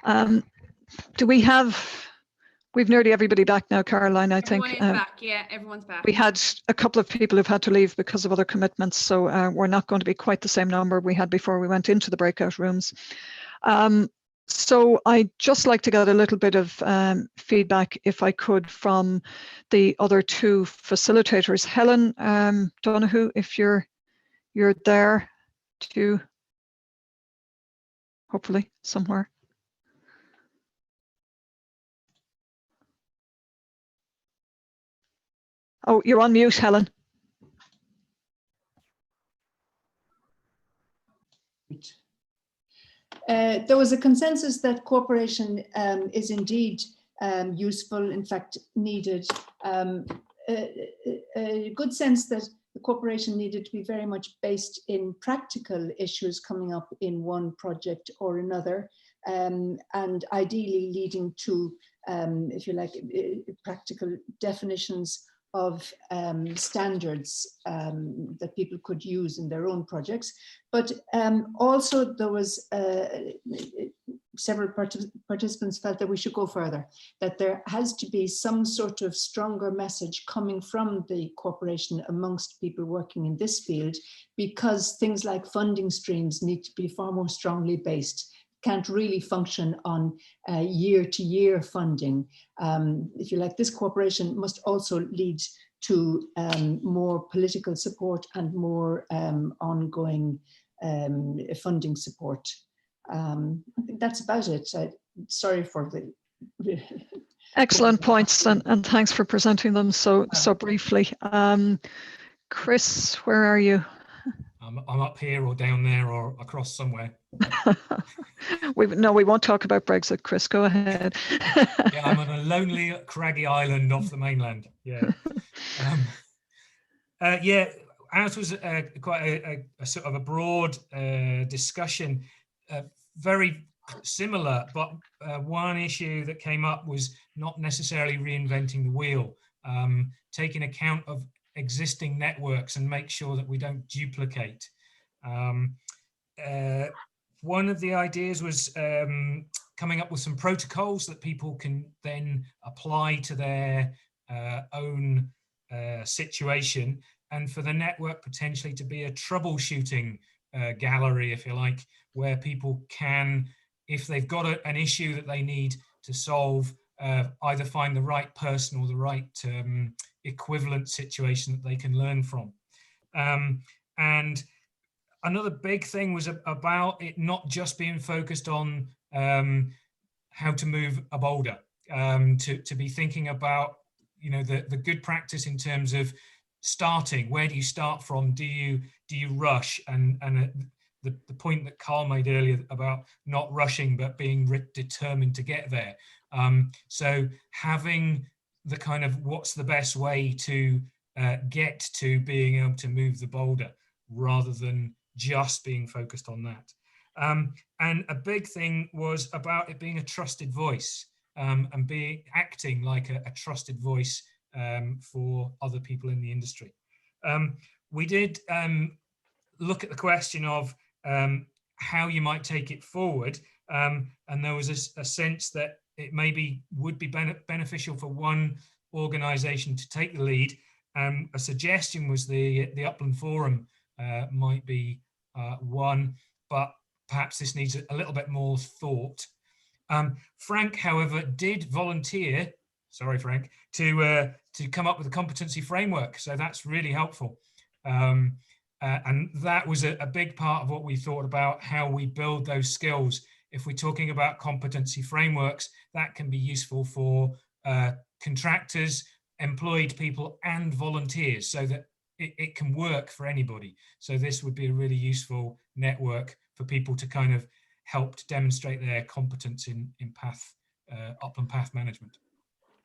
Do we have, we've nearly everybody back now, Caroline, I think. Everyone is back, yeah, everyone's back. We had a couple of people who've had to leave because of other commitments, so we're not going to be quite the same number we had before we went into the breakout rooms. So I'd just like to get a little bit of feedback, if I could, from the other two facilitators. Helen Donoghue, if you're there too, hopefully somewhere. Oh, you're on mute, Helen. There was a consensus that cooperation is indeed useful, in fact needed. A good sense that the cooperation needed to be very much based in practical issues coming up in one project or another, and ideally leading to, if you like, practical definitions of standards that people could use in their own projects. But also there was several participants felt that we should go further, that there has to be some sort of stronger message coming from the corporation amongst people working in this field, because things like funding streams need to be far more strongly based. Can't really function on year-to-year funding. If you like, this cooperation must also lead to more political support and more ongoing funding support. I think that's about it. Sorry for the... Excellent points, and thanks for presenting them so briefly. Chris, where are you? I'm up here or down there or across somewhere. No, we won't talk about Brexit, Chris. Go ahead. Yeah, I'm on a lonely, craggy island off the mainland. Yeah. Yeah, ours was quite a sort of a broad discussion, very similar, but one issue that came up was not necessarily reinventing the wheel, taking account of existing networks and make sure that we don't duplicate. One of the ideas was coming up with some protocols that people can then apply to their own situation, and for the network potentially to be a troubleshooting gallery, if you like, where people can, if they've got an issue that they need to solve, either find the right person or the right equivalent situation that they can learn from. And another big thing was about it not just being focused on how to move a boulder, to be thinking about, you know, the good practice in terms of starting. Where do you start from? Do you rush? And the point that Carl made earlier about not rushing but being determined to get there. So having the kind of what's the best way to get to being able to move the boulder, rather than just being focused on that. And a big thing was about it being a trusted voice, and acting like a trusted voice for other people in the industry. We did look at the question of how you might take it forward, and there was a sense that it maybe would be beneficial for one organisation to take the lead. A suggestion was the Upland Forum might be one, but perhaps this needs a little bit more thought. Frank, however, did volunteer, sorry Frank, to come up with a competency framework, so that's really helpful. And that was a big part of what we thought about, how we build those skills. If we're talking about competency frameworks, that can be useful for contractors, employed people and volunteers, so that it can work for anybody. So this would be a really useful network for people to kind of help to demonstrate their competence in upland path management.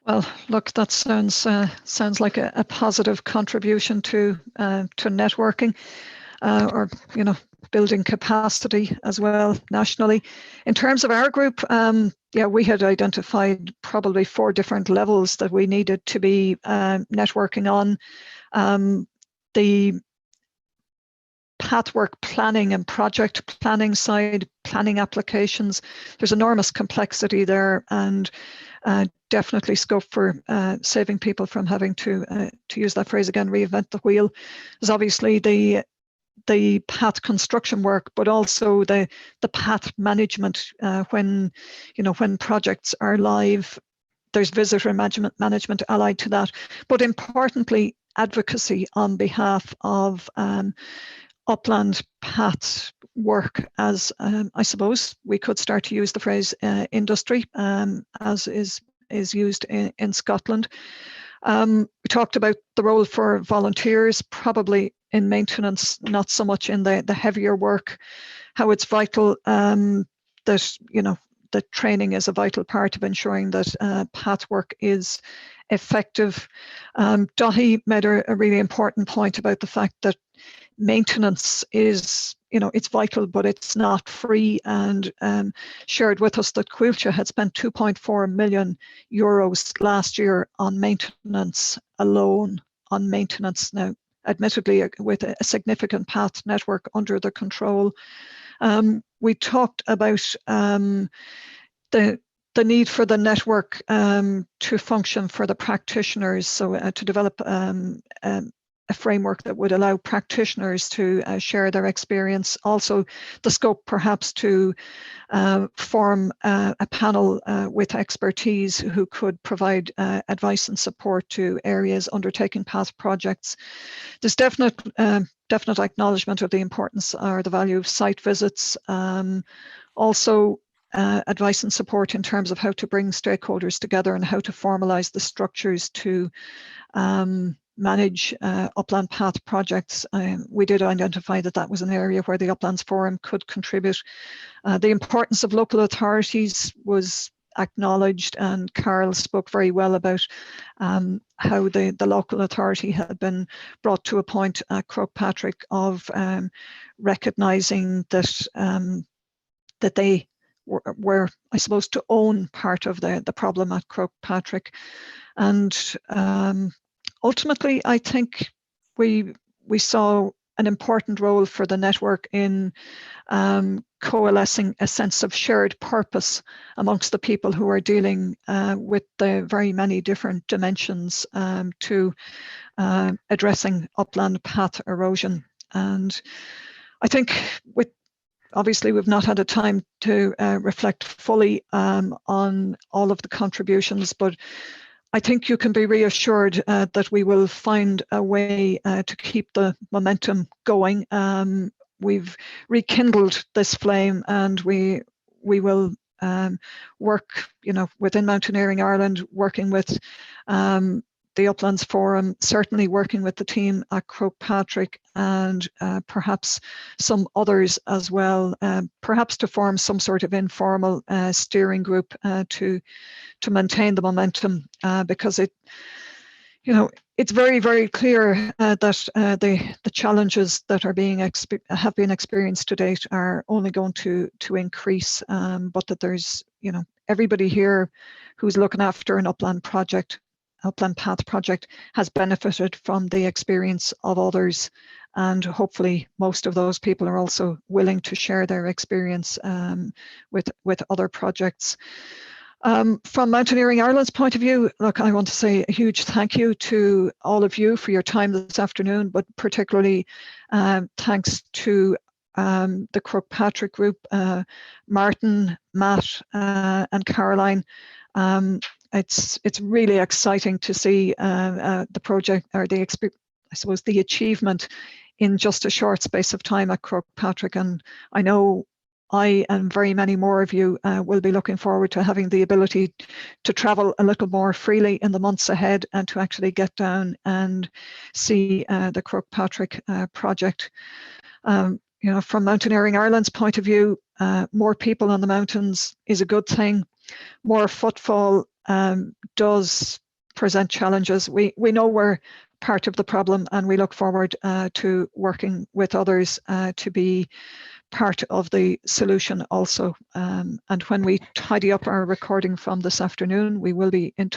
Well, look, that sounds like a positive contribution to networking, or, you know, building capacity as well nationally. In terms of our group, yeah, we had identified probably 4 different levels that we needed to be networking on. The pathwork planning and project planning side, planning applications, there's enormous complexity there, and definitely scope for saving people from having to use that phrase again, reinvent the wheel. There's obviously the path construction work, but also the path management when projects are live. There's visitor management allied to that, but importantly, advocacy on behalf of upland path work, as I suppose we could start to use the phrase industry, as is used in Scotland. We talked about the role for volunteers, probably in maintenance, not so much in the heavier work, how it's vital that, the training is a vital part of ensuring that path work is effective. Dahi made a really important point about the fact that maintenance is, it's vital, but it's not free, and shared with us that Coillte had spent 2.4 million euros last year on maintenance alone, on maintenance. Now, admittedly, with a significant path network under the control. We talked about the need for the network to function for the practitioners, so to develop a framework that would allow practitioners to share their experience. Also, the scope perhaps to form a panel with expertise who could provide advice and support to areas undertaking path projects. There's definite acknowledgement of the importance or the value of site visits. Also, advice and support in terms of how to bring stakeholders together and how to formalize the structures to manage upland path projects. We did identify that was an area where the Uplands Forum could contribute. The importance of local authorities was acknowledged, and Carol spoke very well about how the local authority had been brought to a point at Croagh-Patrick of recognising that that they were, I suppose, to own part of the problem at Croagh-Patrick. And ultimately, I think we saw an important role for the network in coalescing a sense of shared purpose amongst the people who are dealing with the very many different dimensions to addressing upland path erosion. And I think obviously, we've not had a time to reflect fully on all of the contributions, but I think you can be reassured that we will find a way to keep the momentum going. We've rekindled this flame, and we will work, within Mountaineering Ireland, working with the Uplands Forum, certainly working with the team at Croagh-Patrick, and perhaps some others as well, perhaps to form some sort of informal steering group to maintain the momentum, because it's very, very clear that the challenges that are have been experienced to date are only going to increase, but that there's everybody here who's looking after an upland path project has benefited from the experience of others, and hopefully most of those people are also willing to share their experience with other projects. From Mountaineering Ireland's point of view, look, I want to say a huge thank you to all of you for your time this afternoon, but particularly thanks to the Croagh-Patrick group, Martin, Matt, and Caroline. It's really exciting to see the project, or the achievement in just a short space of time at Croagh-Patrick, and I know I and very many more of you will be looking forward to having the ability to travel a little more freely in the months ahead and to actually get down and see the Croagh-Patrick project. From Mountaineering Ireland's point of view, more people on the mountains is a good thing. More footfall does present challenges. We know we're part of the problem, and we look forward to working with others to be part of the solution also. And when we tidy up our recording from this afternoon, we will be in